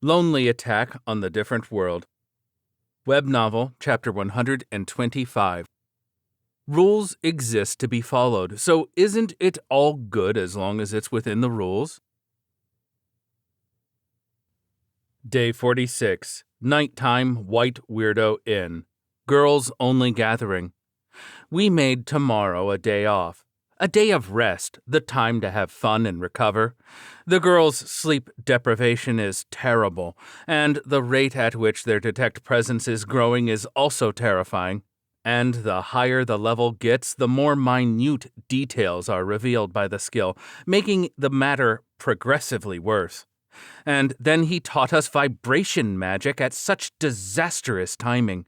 Lonely Attack on the Different World. Web Novel, Chapter 125. Rules exist to be followed, so isn't it all good as long as it's within the rules? Day 46. Nighttime White Weirdo Inn. Girls Only Gathering. We made tomorrow a day off. A day of rest, the time to have fun and recover. The girls' sleep deprivation is terrible, and the rate at which their detect presence is growing is also terrifying. And the higher the level gets, the more minute details are revealed by the skill, making the matter progressively worse. And then he taught us vibration magic at such disastrous timing.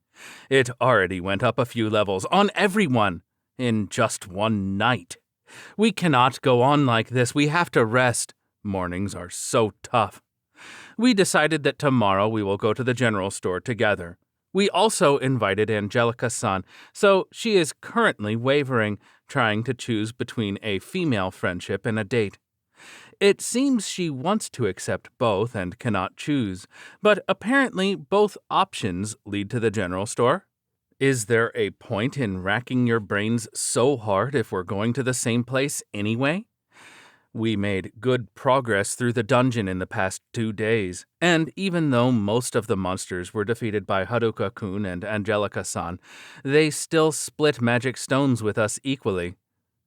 It already went up a few levels on everyone in just one night. We cannot go on like this. We have to rest. Mornings are so tough. We decided that tomorrow we will go to the general store together. We also invited Angelica-san, so she is currently wavering, trying to choose between a female friendship and a date. It seems she wants to accept both and cannot choose, but apparently both options lead to the general store. Is there a point in racking your brains so hard if we're going to the same place anyway? We made good progress through the dungeon in the past 2 days, and even though most of the monsters were defeated by Haruka-kun and Angelica-san, they still split magic stones with us equally.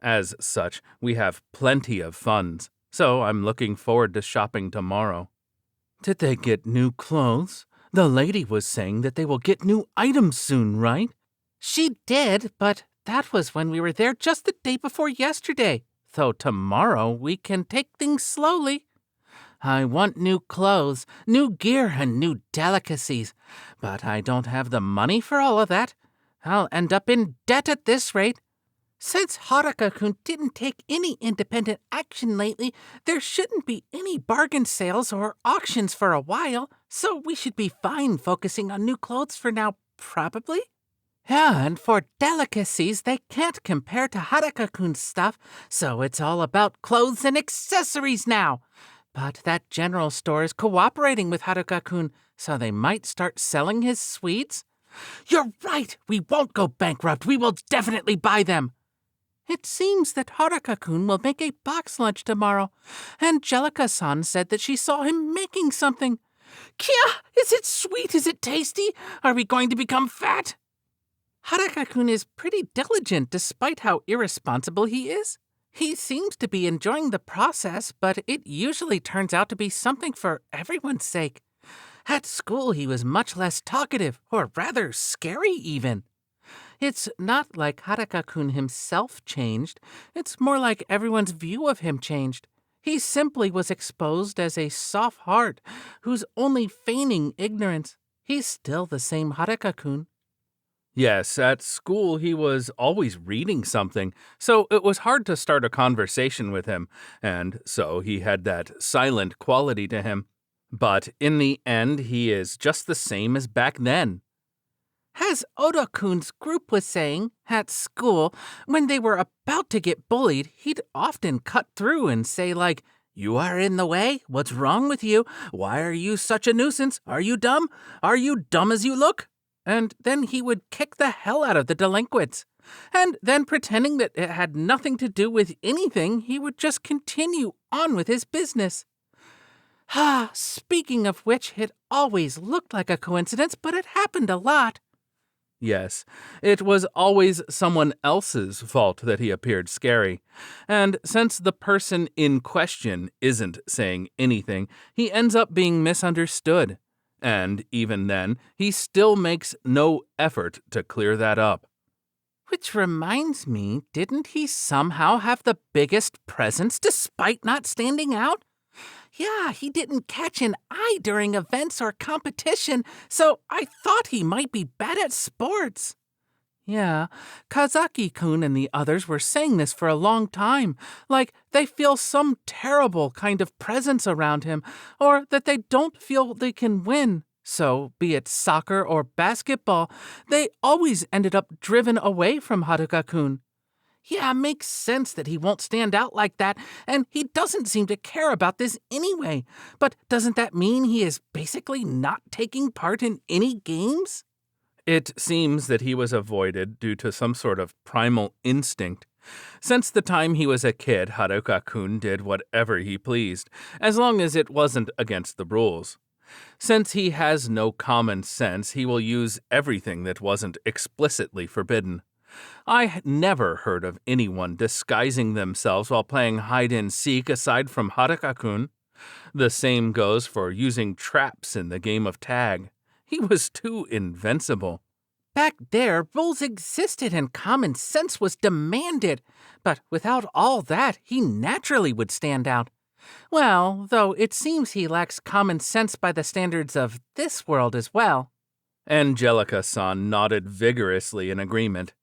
As such, we have plenty of funds, so I'm looking forward to shopping tomorrow. Did they get new clothes? The lady was saying that they will get new items soon, right? She did, but that was when we were there just the day before yesterday. So tomorrow we can take things slowly. I want new clothes, new gear, and new delicacies, but I don't have the money for all of that. I'll end up in debt at this rate. Since Haruka-kun didn't take any independent action lately, there shouldn't be any bargain sales or auctions for a while, so we should be fine focusing on new clothes for now, probably? Yeah, and for delicacies, they can't compare to Haruka-kun's stuff, so it's all about clothes and accessories now. But that general store is cooperating with Haruka-kun, so they might start selling his sweets. You're right! We won't go bankrupt. We will definitely buy them. It seems that Haruka-kun will make a box lunch tomorrow. Angelica-san said that she saw him making something. Kia! Is it sweet? Is it tasty? Are we going to become fat? Haruka-kun is pretty diligent despite how irresponsible he is. He seems to be enjoying the process, but it usually turns out to be something for everyone's sake. At school, he was much less talkative, or rather scary even. It's not like Haruka-kun himself changed. It's more like everyone's view of him changed. He simply was exposed as a soft heart who's only feigning ignorance. He's still the same Haruka-kun. Yes, at school he was always reading something, so it was hard to start a conversation with him, and so he had that silent quality to him. But in the end, he is just the same as back then. As Oda-kun's group was saying, at school, when they were about to get bullied, he'd often cut through and say like, "You are in the way? What's wrong with you? Why are you such a nuisance? Are you dumb? Are you dumb as you look?" And then he would kick the hell out of the delinquents. And then pretending that it had nothing to do with anything, he would just continue on with his business. Speaking of which, it always looked like a coincidence, but it happened a lot. Yes, it was always someone else's fault that he appeared scary. And since the person in question isn't saying anything, he ends up being misunderstood. And even then, he still makes no effort to clear that up. Which reminds me, didn't he somehow have the biggest presence despite not standing out? Yeah, he didn't catch an eye during events or competition, so I thought he might be bad at sports. Yeah, Kazaki-kun and the others were saying this for a long time, like they feel some terrible kind of presence around him, or that they don't feel they can win. So, be it soccer or basketball, they always ended up driven away from Haruka-kun. Yeah, makes sense that he won't stand out like that, and he doesn't seem to care about this anyway. But doesn't that mean he is basically not taking part in any games? It seems that he was avoided due to some sort of primal instinct. Since the time he was a kid, Haruka-kun did whatever he pleased, as long as it wasn't against the rules. Since he has no common sense, he will use everything that wasn't explicitly forbidden. I never heard of anyone disguising themselves while playing hide-and-seek aside from Haruka-kun. The same goes for using traps in the game of tag. He was too invincible. Back there, rules existed and common sense was demanded, but without all that, he naturally would stand out. Well, though it seems he lacks common sense by the standards of this world as well. Angelica-san nodded vigorously in agreement.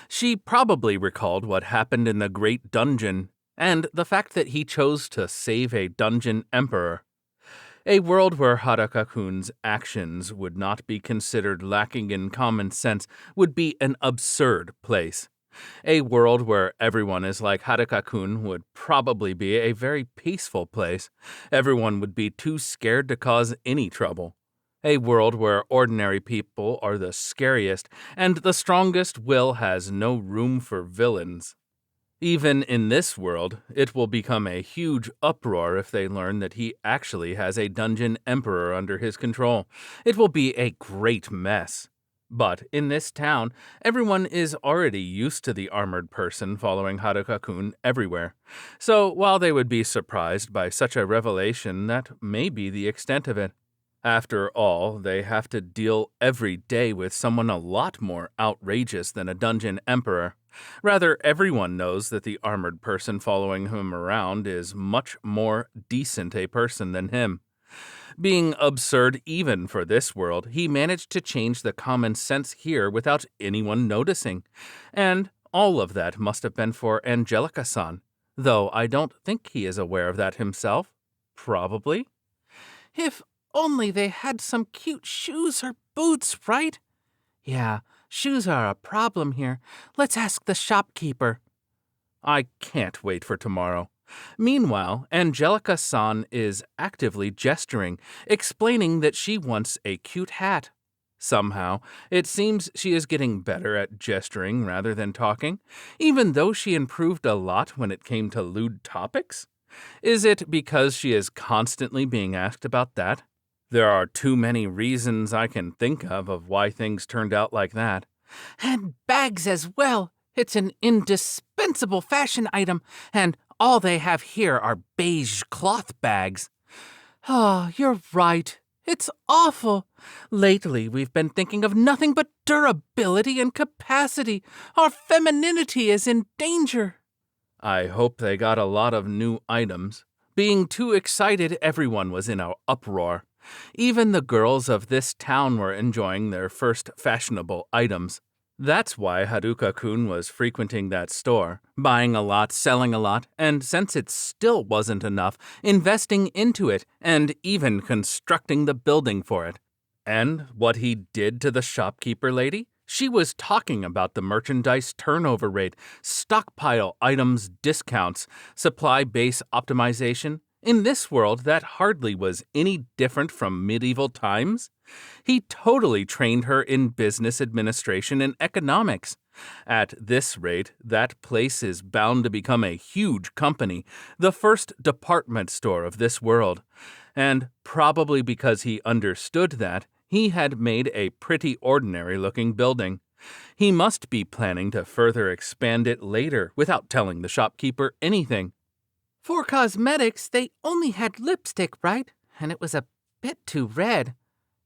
She probably recalled what happened in the Great Dungeon, and the fact that he chose to save a dungeon emperor. A world where Haruka-kun's actions would not be considered lacking in common sense would be an absurd place. A world where everyone is like Haruka-kun would probably be a very peaceful place. Everyone would be too scared to cause any trouble. A world where ordinary people are the scariest and the strongest will has no room for villains. Even in this world, it will become a huge uproar if they learn that he actually has a dungeon emperor under his control. It will be a great mess. But in this town, everyone is already used to the armored person following Haruka-kun everywhere. So while they would be surprised by such a revelation, that may be the extent of it. After all, they have to deal every day with someone a lot more outrageous than a dungeon emperor. Rather, everyone knows that the armored person following him around is much more decent a person than him. Being absurd even for this world, he managed to change the common sense here without anyone noticing. And all of that must have been for Angelica-san, though I don't think he is aware of that himself. Probably. If only they had some cute shoes or boots, right? Yeah, shoes are a problem here. Let's ask the shopkeeper. I can't wait for tomorrow. Meanwhile, Angelica-san is actively gesturing, explaining that she wants a cute hat. Somehow, it seems she is getting better at gesturing rather than talking, even though she improved a lot when it came to lewd topics. Is it because she is constantly being asked about that? There are too many reasons I can think of why things turned out like that. And bags as well. It's an indispensable fashion item, and all they have here are beige cloth bags. Oh, you're right. It's awful. Lately, we've been thinking of nothing but durability and capacity. Our femininity is in danger. I hope they got a lot of new items. Being too excited, everyone was in an uproar. Even the girls of this town were enjoying their first fashionable items. That's why Haruka-kun was frequenting that store, buying a lot, selling a lot, and since it still wasn't enough, investing into it and even constructing the building for it. And what he did to the shopkeeper lady? She was talking about the merchandise turnover rate, stockpile items discounts, supply base optimization. In this world, that hardly was any different from medieval times. He totally trained her in business administration and economics. At this rate, that place is bound to become a huge company, the first department store of this world. And probably because he understood that, he had made a pretty ordinary-looking building. He must be planning to further expand it later without telling the shopkeeper anything. For cosmetics, they only had lipstick, right? And it was a bit too red.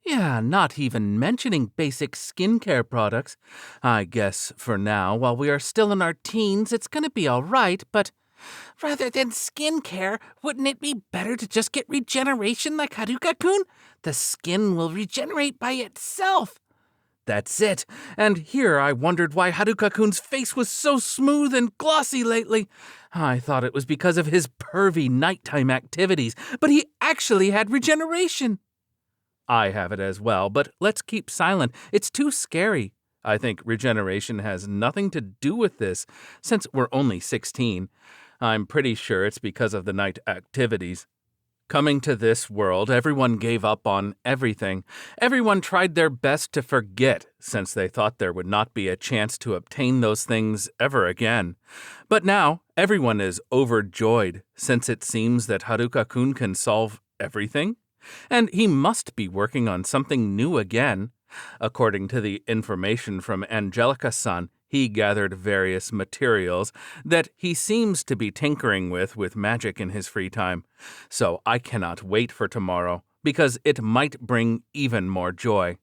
Yeah, not even mentioning basic skincare products. I guess for now, while we are still in our teens, it's gonna be all right, but rather than skincare, wouldn't it be better to just get regeneration like Haruka-kun? The skin will regenerate by itself. That's it. And here I wondered why Haruka-kun's face was so smooth and glossy lately. I thought it was because of his pervy nighttime activities, but he actually had regeneration. I have it as well, but let's keep silent. It's too scary. I think regeneration has nothing to do with this, since we're only 16. I'm pretty sure it's because of the night activities. Coming to this world, everyone gave up on everything. Everyone tried their best to forget, since they thought there would not be a chance to obtain those things ever again. But now, everyone is overjoyed, since it seems that Haruka-kun can solve everything. And he must be working on something new again. According to the information from Angelica-san, he gathered various materials that he seems to be tinkering with magic in his free time. So I cannot wait for tomorrow, because it might bring even more joy.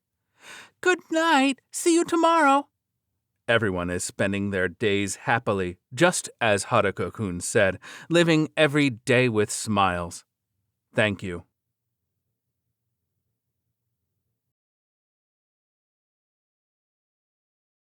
Good night. See you tomorrow. Everyone is spending their days happily, just as Haruka-kun said, living every day with smiles. Thank you.